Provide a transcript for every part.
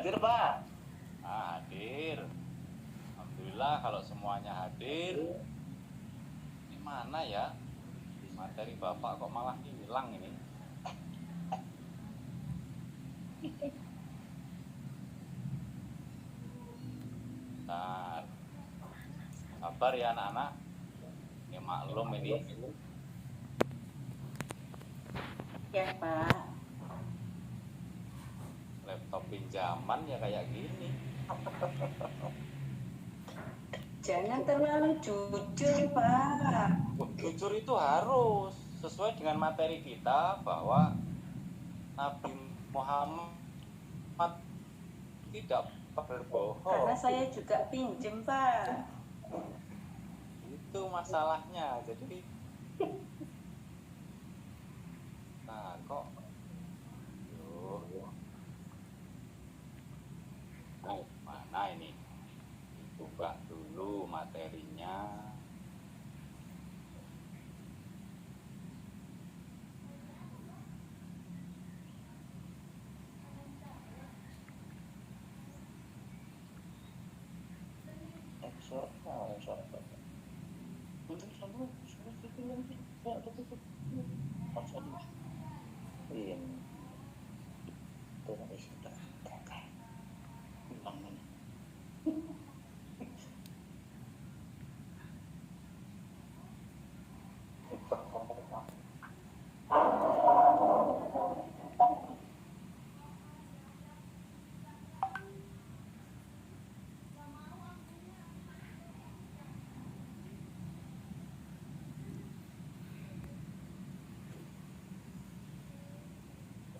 hadir, Pak? Hadir. Alhamdulillah kalau semuanya hadir. Ini mana ya? Materi Bapak kok malah hilang ini? Bentar. Sabar ya anak-anak. Ini maklum ini. Ya, Pak. Laptop pinjaman ya kayak gini. Jangan terlalu jujur, Pak. Jujur itu harus sesuai dengan materi kita bahwa Nabi Muhammad tidak berbohong. Karena saya juga pinjem, Pak. Itu masalahnya. Jadi nah kok mana ini? Buka dulu materinya.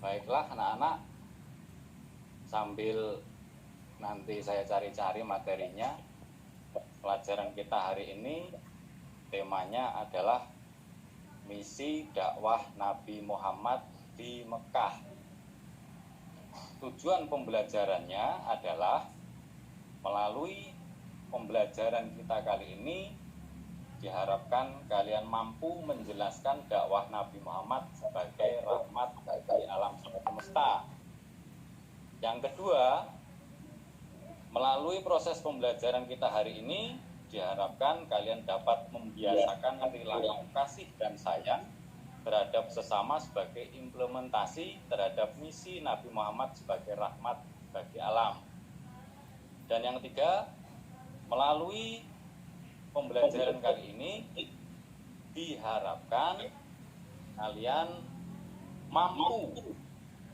Baiklah anak-anak, sambil nanti saya cari-cari materinya. Pelajaran kita hari ini temanya adalah misi dakwah Nabi Muhammad di Mekah. Tujuan pembelajarannya adalah melalui pembelajaran kita kali ini diharapkan kalian mampu menjelaskan dakwah Nabi Muhammad sebagai rahmat bagi alam semesta. Yang kedua, melalui proses pembelajaran kita hari ini diharapkan kalian dapat membiasakan perilaku kasih dan sayang terhadap sesama sebagai implementasi terhadap misi Nabi Muhammad sebagai rahmat bagi alam. Dan yang ketiga, melalui pembelajaran kali ini diharapkan kalian mampu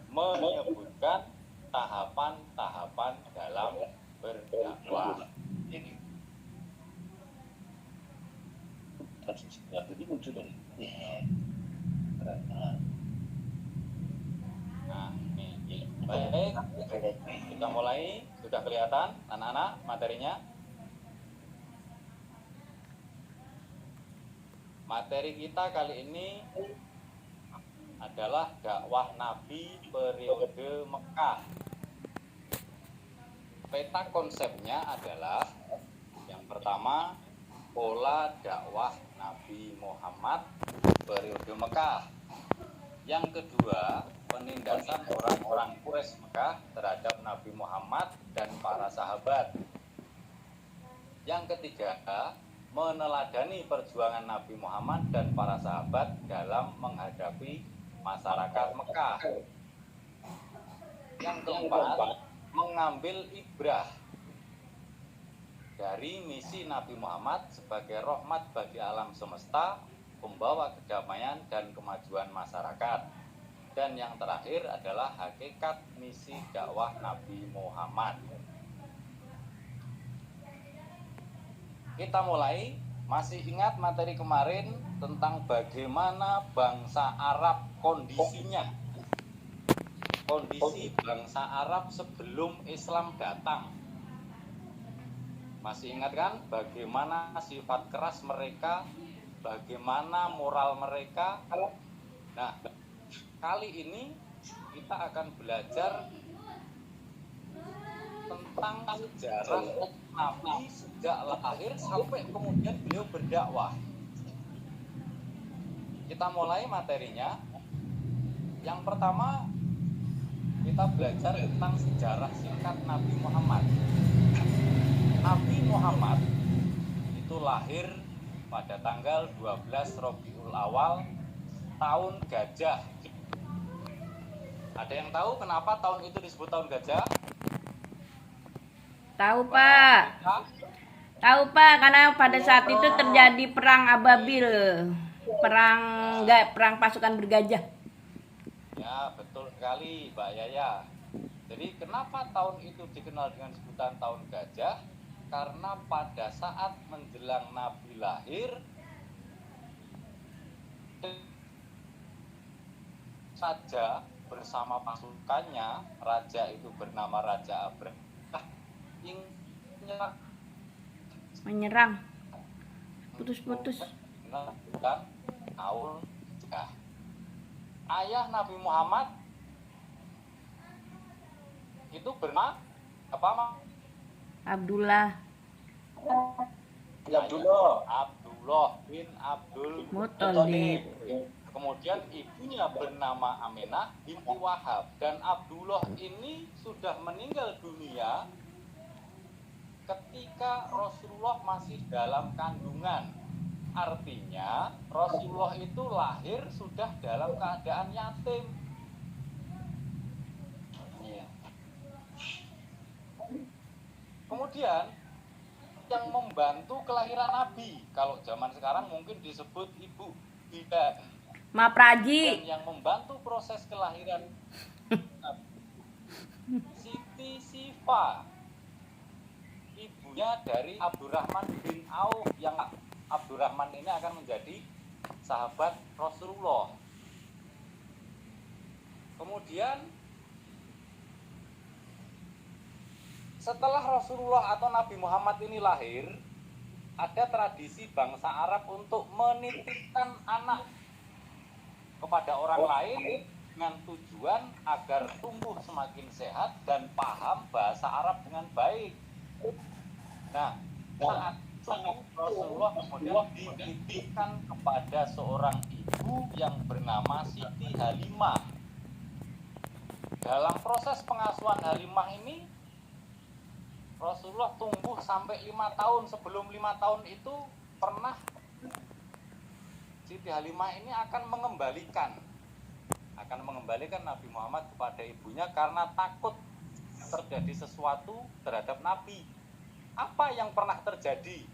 menyebutkan tahapan-tahapan dalam berdakwah. Ini. Nah, ini. Baik, kita mulai. Sudah kelihatan anak-anak materinya? Materi kita kali ini adalah dakwah Nabi periode Mekah. Peta konsepnya adalah yang pertama, pola dakwah Nabi Muhammad periode Mekah. Yang kedua, penindasan orang-orang Quraisy Mekah terhadap Nabi Muhammad dan para sahabat. Yang ketiga, meneladani perjuangan Nabi Muhammad dan para sahabat dalam menghadapi masyarakat Mekah. Yang keempat, mengambil ibrah dari misi Nabi Muhammad sebagai rahmat bagi alam semesta, pembawa kedamaian dan kemajuan masyarakat. Dan yang terakhir adalah hakikat misi dakwah Nabi Muhammad. Kita mulai. Masih ingat materi kemarin tentang bagaimana bangsa Arab kondisinya? Kondisi bangsa Arab sebelum Islam datang. Masih ingat kan bagaimana sifat keras mereka, bagaimana moral mereka? Nah, kali ini kita akan belajar tentang sejarah Nabi sejak lahir sampai kemudian beliau berdakwah. Kita mulai materinya. Yang pertama, kita belajar tentang sejarah singkat Nabi Muhammad. Nabi Muhammad itu lahir pada tanggal 12 Rabiul Awal tahun gajah. Ada yang tahu kenapa tahun itu disebut tahun gajah? Tahu Pak. Tahu Pak, karena pada saat itu terjadi perang Ababil. Perang pasukan bergajah. Ya, betul sekali Mbak Yaya. Jadi kenapa tahun itu dikenal dengan sebutan tahun gajah? Karena pada saat menjelang Nabi lahir, saja bersama pasukannya, raja itu bernama Raja Abraham, ingin Menyerang. Putus-putus. tahun. Ayah Nabi Muhammad itu bernama apa, Mak? Abdullah. Abdullah bin Abdul Muthalib. Kemudian ibunya bernama Aminah binti Wahab, dan Abdullah ini sudah meninggal dunia ketika Rasulullah masih dalam kandungan. Artinya Rasulullah itu lahir sudah dalam keadaan yatim. Kemudian yang membantu kelahiran Nabi, kalau zaman sekarang mungkin disebut ibu bidan, Mapraji. dan yang membantu proses kelahiran Siti Sifa, ibunya dari Abdurrahman bin Auf, yang Abdurrahman ini akan menjadi sahabat Rasulullah. Kemudian setelah Rasulullah atau Nabi Muhammad ini lahir, ada tradisi bangsa Arab untuk menitipkan anak kepada orang lain dengan tujuan agar tumbuh semakin sehat dan paham bahasa Arab dengan baik. Nah, saat Rasulullah kemudian dititipkan kepada seorang ibu yang bernama Siti Halimah. Dalam proses pengasuhan Halimah ini, Rasulullah tumbuh sampai 5 tahun. Sebelum 5 tahun itu pernah Siti Halimah ini akan mengembalikan Nabi Muhammad kepada ibunya karena takut terjadi sesuatu terhadap Nabi. Apa yang pernah terjadi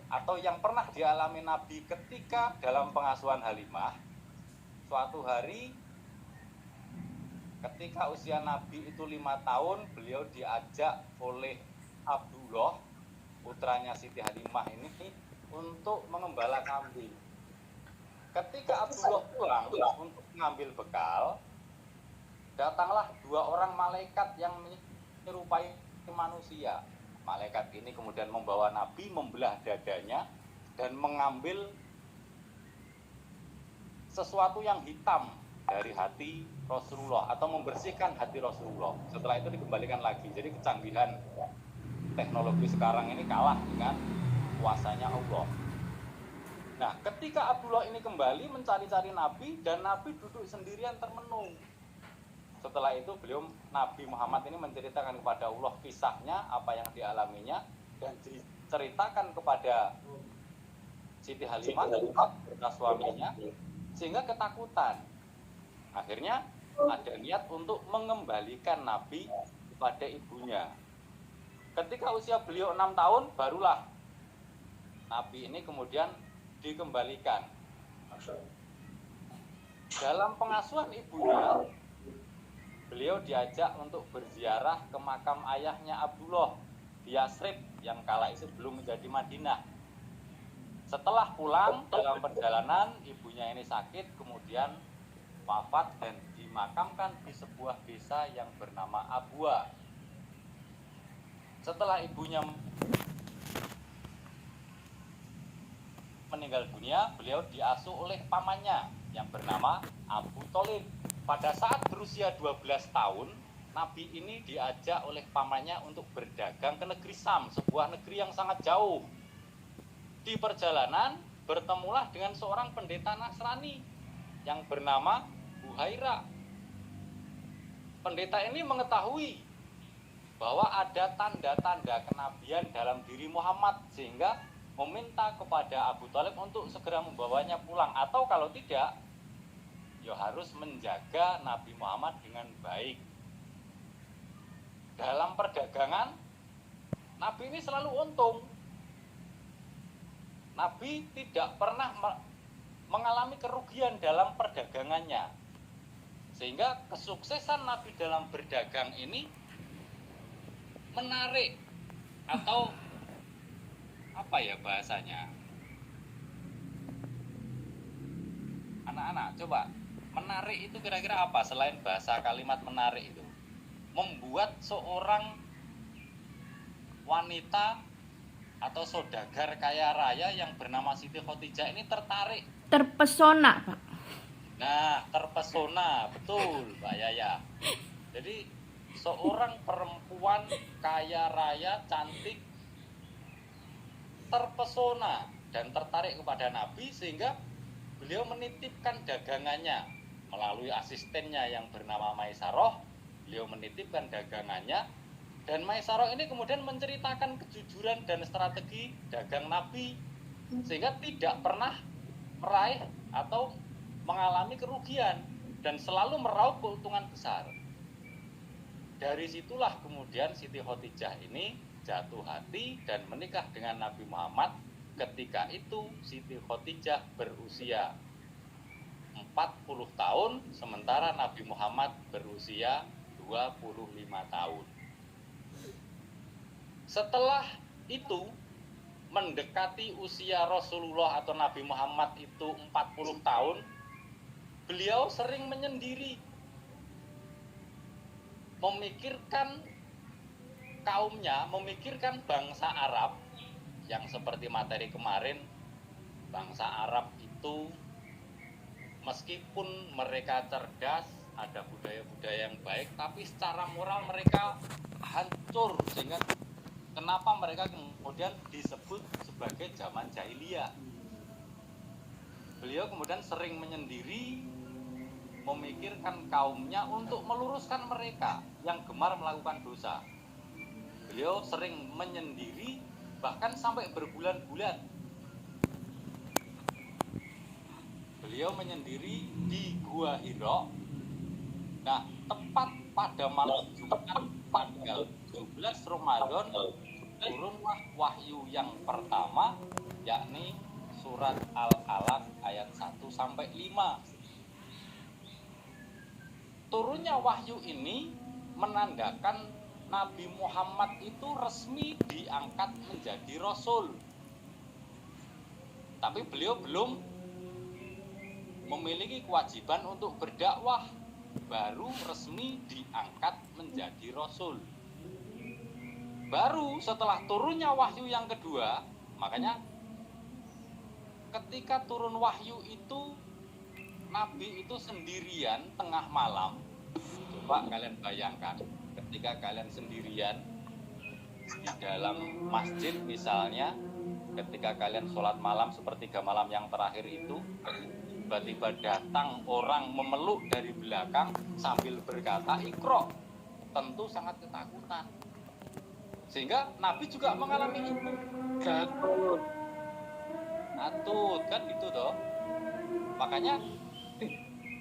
atau yang pernah dialami Nabi ketika dalam pengasuhan Halimah? Suatu hari ketika usia Nabi itu 5 tahun, beliau diajak oleh Abdullah, putranya Siti Halimah ini, untuk mengembala kambing. Ketika Abdullah pulang untuk mengambil bekal, datanglah 2 orang malaikat yang menyerupai manusia. Malaikat ini kemudian membawa Nabi, membelah dadanya, dan mengambil sesuatu yang hitam dari hati Rasulullah, atau membersihkan hati Rasulullah. Setelah itu dikembalikan lagi. Jadi kecanggihan teknologi sekarang ini kalah dengan kuasanya Allah. Nah, ketika Abdullah ini kembali mencari-cari Nabi, dan Nabi duduk sendirian termenung. Setelah itu Nabi Muhammad ini menceritakan kepada Allah kisahnya, apa yang dialaminya, dan diceritakan kepada Siti Halimah, kepada suaminya, sehingga ketakutan. Akhirnya ada niat untuk mengembalikan Nabi kepada ibunya. Ketika usia beliau 6 tahun, barulah Nabi ini kemudian dikembalikan. Dalam pengasuhan ibunya, beliau diajak untuk berziarah ke makam ayahnya Abdullah di Yasrib yang kala itu belum menjadi Madinah. Setelah pulang dalam perjalanan, ibunya ini sakit, kemudian wafat dan dimakamkan di sebuah desa yang bernama Abwa. Setelah ibunya meninggal dunia, beliau diasuh oleh pamannya yang bernama Abu Thalib. Pada saat berusia 12 tahun, Nabi ini diajak oleh pamannya untuk berdagang ke negeri Sam, sebuah negeri yang sangat jauh. Di perjalanan, bertemulah dengan seorang pendeta Nasrani yang bernama Buhaira. pendeta ini mengetahui bahwa ada tanda-tanda kenabian dalam diri Muhammad, sehingga meminta kepada Abu Thalib untuk segera membawanya pulang, atau kalau tidak ya harus menjaga Nabi Muhammad dengan baik. Dalam perdagangan Nabi ini selalu untung. Nabi tidak pernah mengalami kerugian dalam perdagangannya, sehingga kesuksesan Nabi dalam berdagang ini menarik, atau apa ya bahasanya, anak-anak coba, menarik itu kira-kira apa selain bahasa kalimat menarik itu? Membuat seorang wanita atau saudagar kaya raya yang bernama Siti Khotijah ini tertarik, Terpesona, Pak. nah terpesona, betul Mbak Yaya. Jadi seorang perempuan kaya raya, cantik, terpesona dan tertarik kepada Nabi, sehingga beliau menitipkan dagangannya melalui asistennya yang bernama Maisarah. Beliau menitipkan dagangannya, dan Maisarah ini kemudian menceritakan kejujuran dan strategi dagang Nabi, sehingga tidak pernah meraih atau mengalami kerugian dan selalu meraup keuntungan besar. Dari situlah kemudian Siti Khotijah ini jatuh hati dan menikah dengan Nabi Muhammad. Ketika itu Siti Khotijah berusia 40 tahun, sementara Nabi Muhammad berusia 25 tahun. Setelah itu, mendekati usia Rasulullah atau Nabi Muhammad itu 40 tahun, beliau sering menyendiri, memikirkan kaumnya, memikirkan bangsa Arab, yang seperti materi kemarin, bangsa Arab itu meskipun mereka cerdas, ada budaya-budaya yang baik, tapi secara moral mereka hancur, sehingga kenapa mereka kemudian disebut sebagai zaman jahiliyah. Beliau kemudian sering menyendiri, memikirkan kaumnya untuk meluruskan mereka yang gemar melakukan dosa. Beliau sering menyendiri, bahkan sampai berbulan-bulan. Beliau menyendiri di Gua Hira. Nah, tepat pada malam Jumat tanggal 17 Ramadan turunlah wahyu yang pertama, yakni surat Al-Alaq ayat 1 sampai 5. Turunnya wahyu ini menandakan Nabi Muhammad itu resmi diangkat menjadi rasul. Tapi beliau belum memiliki kewajiban untuk berdakwah, baru resmi diangkat menjadi rasul. Baru setelah turunnya wahyu yang kedua, makanya ketika turun wahyu itu Nabi itu sendirian tengah malam. Coba kalian bayangkan, ketika kalian sendirian di dalam masjid misalnya, ketika kalian sholat malam sepertiga malam yang terakhir itu, tiba-tiba datang orang memeluk dari belakang sambil berkata Iqra, tentu sangat ketakutan. Sehingga Nabi juga mengalami itu. Atut kan gitu toh. Makanya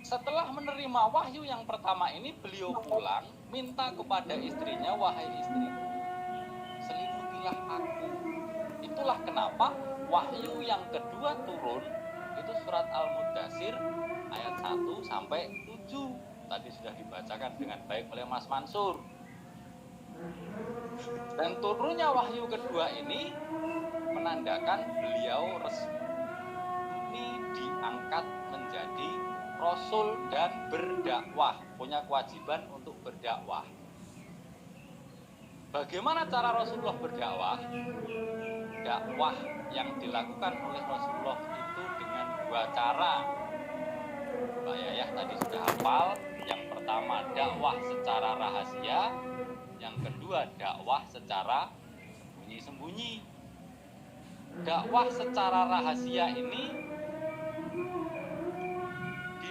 setelah menerima wahyu yang pertama ini, beliau pulang minta kepada istrinya, wahai istri, selidiki aku. Itulah kenapa wahyu yang kedua turun itu surat Al-Mudaththir ayat 1 sampai 7. Tadi sudah dibacakan dengan baik oleh Mas Mansur. Dan turunnya wahyu kedua ini menandakan beliau resmi diangkat menjadi rasul dan berdakwah, punya kewajiban untuk berdakwah. Bagaimana cara Rasulullah berdakwah? Dakwah yang dilakukan oleh Rasulullah itu dengan dua cara. Mbak Yayah tadi sudah hafal. Yang pertama dakwah secara rahasia, yang kedua dakwah secara sembunyi-sembunyi. Dakwah secara rahasia ini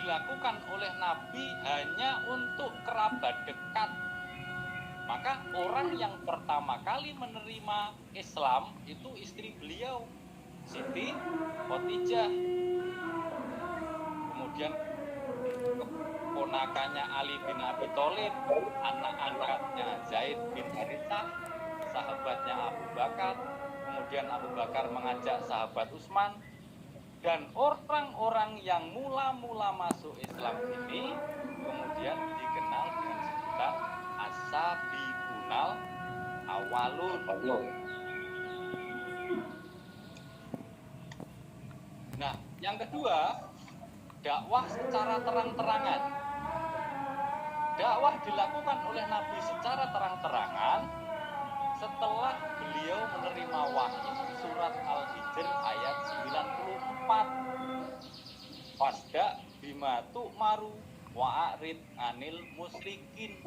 dilakukan oleh Nabi hanya untuk kerabat dekat. Maka orang yang pertama kali menerima Islam itu istri beliau, Siti Khadijah. Kemudian keponakannya Ali bin Abi Thalib, anak-anaknya Zaid bin Harithah, sahabatnya Abu Bakar. Kemudian Abu Bakar mengajak sahabat Utsman, dan orang-orang yang mula-mula masuk Islam ini kemudian dikenal dengan sebutan as-sabiqunal awwalun. Nah, yang kedua, dakwah secara terang-terangan. Dakwah dilakukan oleh Nabi secara terang-terangan setelah beliau menerima wahyu surat Al-Hijr ayat 94. Fasda bima tu'maru wa'arid anil musyrikin.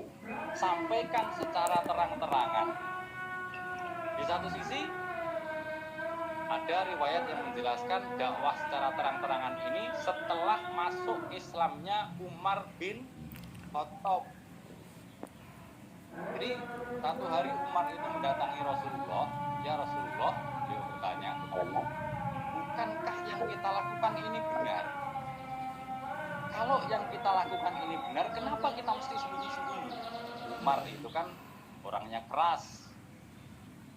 Sampaikan secara terang-terangan. Di satu sisi ada riwayat yang menjelaskan dakwah secara terang-terangan ini setelah masuk Islamnya Umar bin Khattab. Jadi satu hari Umar itu mendatangi Rasulullah. Ya Rasulullah, beliau bertanya, bukankah yang kita lakukan ini benar? Kalau yang kita lakukan ini benar, kenapa kita mesti sembunyi-sembunyi? Umar itu kan orangnya keras,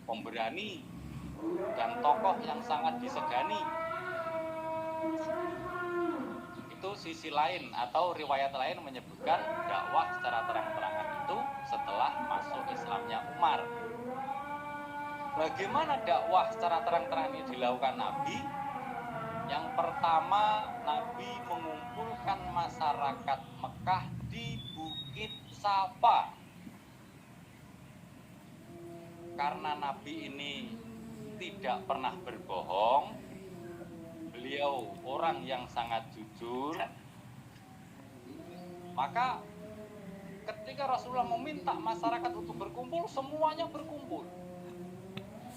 pemberani, dan tokoh yang sangat disegani. Itu sisi lain atau riwayat lain menyebutkan dakwah secara terang-terangan itu setelah masuk Islamnya Umar. Bagaimana dakwah secara terang-terangan ini dilakukan Nabi? Yang pertama, Nabi mengumpulkan masyarakat Mekah di Bukit Safa. Karena Nabi ini tidak pernah berbohong, beliau orang yang sangat jujur, maka ketika Rasulullah meminta masyarakat untuk berkumpul, semuanya berkumpul.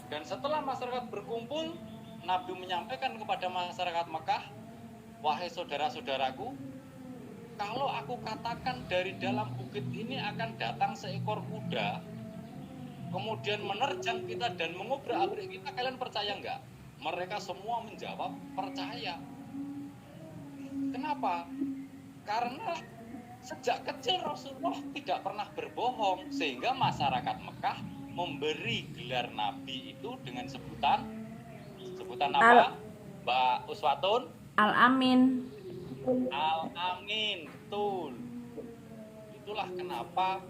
Dan setelah masyarakat berkumpul, Nabi menyampaikan kepada masyarakat Mekah, wahai saudara-saudaraku, kalau aku katakan dari dalam bukit ini akan datang seekor kuda, kemudian menerjang kita dan mengobrak-abrik kita, kalian percaya enggak? Mereka semua menjawab percaya. Kenapa? Karena sejak kecil Rasulullah tidak pernah berbohong, sehingga masyarakat Mekah memberi gelar Nabi itu dengan sebutan apa? Mbak Uswatun? Al-Amin. Al-Amin, betul. Itulah kenapa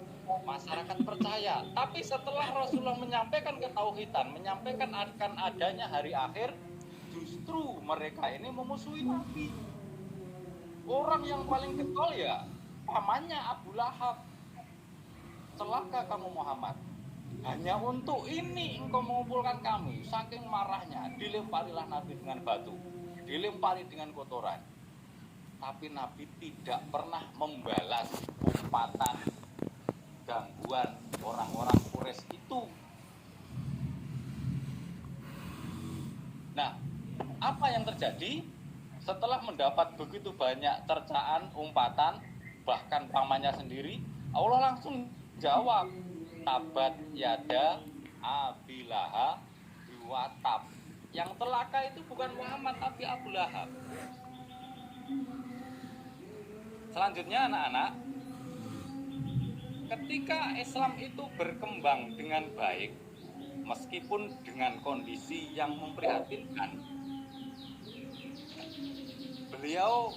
masyarakat percaya. Tapi setelah Rasulullah menyampaikan ketauhidan, menyampaikan akan adanya hari akhir, justru mereka ini memusuhi Nabi. Orang yang paling getol ya pamannya Abu Lahab. Celaka kamu Muhammad, hanya untuk ini engkau mengumpulkan kami. Saking marahnya, dilemparilah Nabi dengan batu, dilempari dengan kotoran. Tapi Nabi tidak pernah membalas umpatan gangguan orang-orang Quraisy itu. Nah, apa yang terjadi? Setelah mendapat begitu banyak cercaan, umpatan, bahkan pamannya sendiri, Allah langsung jawab, tabat yada Abi Lahab biwatab. Yang celaka itu bukan Muhammad tapi Abu Lahab. Selanjutnya anak-anak, ketika Islam itu berkembang dengan baik, meskipun dengan kondisi yang memprihatinkan, beliau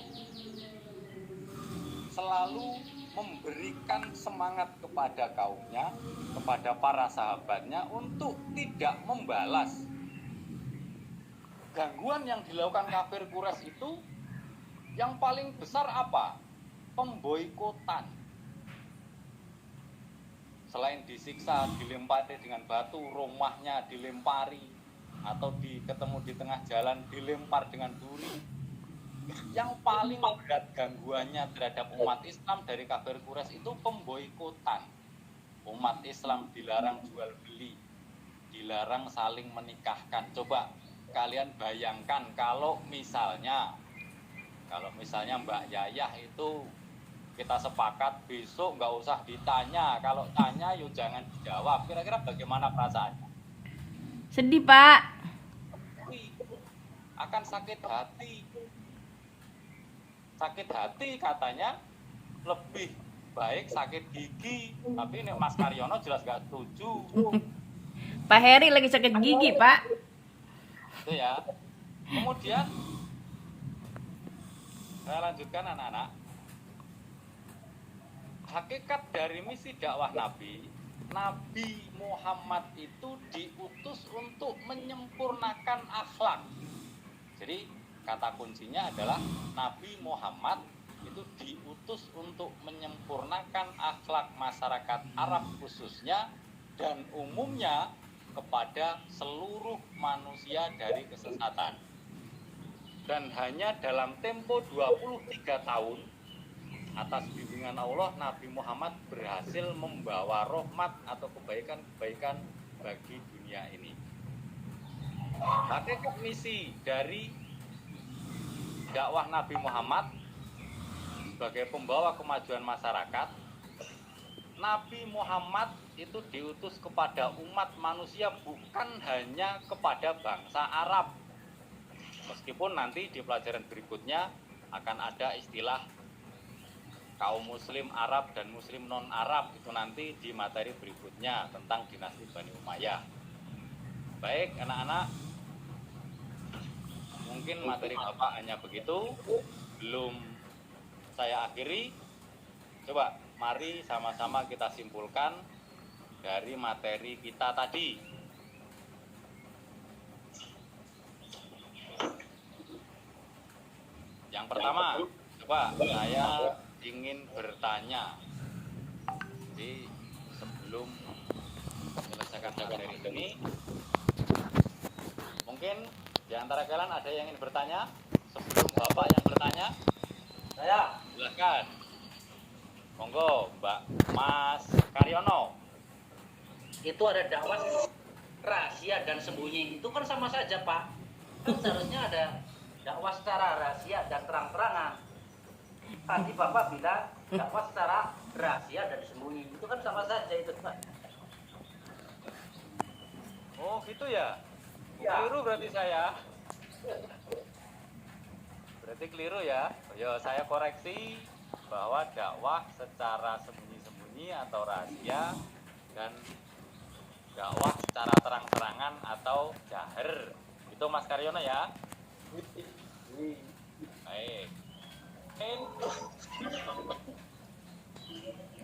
selalu memberikan semangat kepada kaumnya, kepada para sahabatnya untuk tidak membalas gangguan yang dilakukan kafir Quraisy itu. Yang paling besar apa? Pemboikotan. Selain disiksa, dilempari dengan batu, rumahnya dilempari, atau ketemu di tengah jalan dilempar dengan duri. Yang paling berat gangguannya terhadap umat Islam dari kafir Quraisy itu pemboikotan. Umat Islam dilarang jual beli, dilarang saling menikahkan. Coba kalian bayangkan kalau misalnya Kalau misalnya Mbak Yayah itu kita sepakat besok nggak usah ditanya, kalau tanya yuk jangan dijawab. Kira-kira bagaimana perasaannya? Sedih, Pak. Akan sakit hati. Sakit hati katanya lebih baik sakit gigi. Tapi ini Mas Karyono jelas nggak setuju. Pak Heri lagi sakit gigi, Pak. Itu ya. Kemudian saya lanjutkan anak-anak. Hakikat dari misi dakwah Nabi Muhammad itu diutus untuk menyempurnakan akhlak. Jadi kata kuncinya adalah Nabi Muhammad itu diutus untuk menyempurnakan akhlak masyarakat Arab khususnya dan umumnya kepada seluruh manusia dari kesesatan. Dan hanya dalam tempo 23 tahun atas bimbingan Allah, Nabi Muhammad berhasil membawa rahmat atau kebaikan-kebaikan bagi dunia ini. Hakikat misi dari dakwah Nabi Muhammad sebagai pembawa kemajuan masyarakat, Nabi Muhammad itu diutus kepada umat manusia, bukan hanya kepada bangsa Arab. Meskipun nanti di pelajaran berikutnya akan ada istilah kaum muslim Arab dan muslim non-Arab, itu nanti di materi berikutnya tentang dinasti Bani Umayyah. Baik anak-anak, mungkin materi Bapak hanya begitu, belum saya akhiri. Coba mari sama-sama kita simpulkan dari materi kita tadi. Yang pertama, coba saya ingin bertanya. Jadi sebelum menyelesaikan materi ini, mungkin di antara kalian ada yang ingin bertanya? Sebelum Bapak yang bertanya, saya silakan. Monggo, Mbak Mas Karyono. Itu ada dakwah rahasia dan sembunyi. Itu kan sama saja, Pak. Kan seharusnya ada dakwah secara rahasia dan terang-terangan. Tadi Bapak bilang dakwah secara rahasia dan sembunyi. Itu kan sama saja itu, Pak. Oh, gitu ya? Ya. Keliru berarti saya. Berarti keliru ya. Yo, saya koreksi bahwa dakwah secara sembunyi-sembunyi atau rahasia dan dakwah secara terang-terangan atau jahar. Itu Mas Karyono ya. Baik.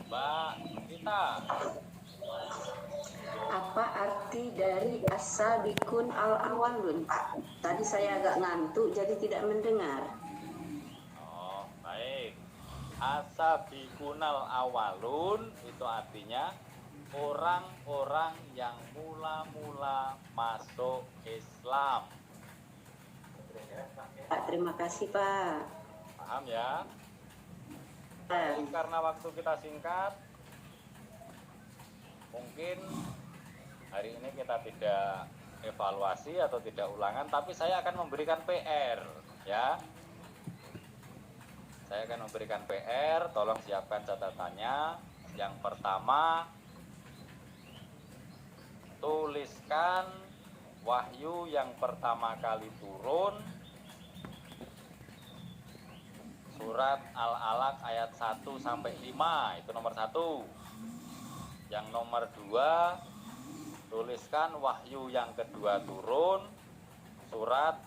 Mbak Kita. Apa arti dari as-sabiqun al-awwalun? Tadi saya agak ngantuk jadi tidak mendengar. Oh, baik. Asabiqunal awalun itu artinya orang-orang yang mula-mula masuk Islam. Pak, terima kasih, Pak. Paham ya? Jadi karena waktu kita singkat, mungkin hari ini kita tidak evaluasi atau tidak ulangan, tapi saya akan memberikan PR ya. Saya akan memberikan PR, tolong siapkan catatannya. Yang pertama, tuliskan wahyu yang pertama kali turun surat Al-Alaq ayat 1 sampai 5, itu nomor 1. Yang nomor 2, tuliskan wahyu yang kedua turun surat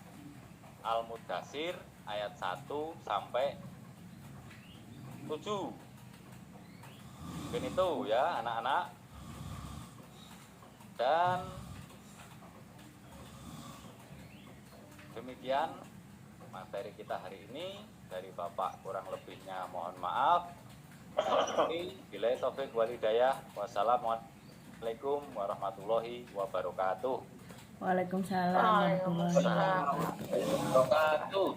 Al-Mudaththir ayat 1 sampai 7. Mungkin itu ya anak-anak. Dan demikian materi kita hari ini. Dari Bapak kurang lebihnya mohon maaf. Bila taufik wal hidayah. Wassalamualaikum warahmatullahi wabarakatuh. Waalaikumsalam warahmatullahi wabarakatuh. Wabarakatuh.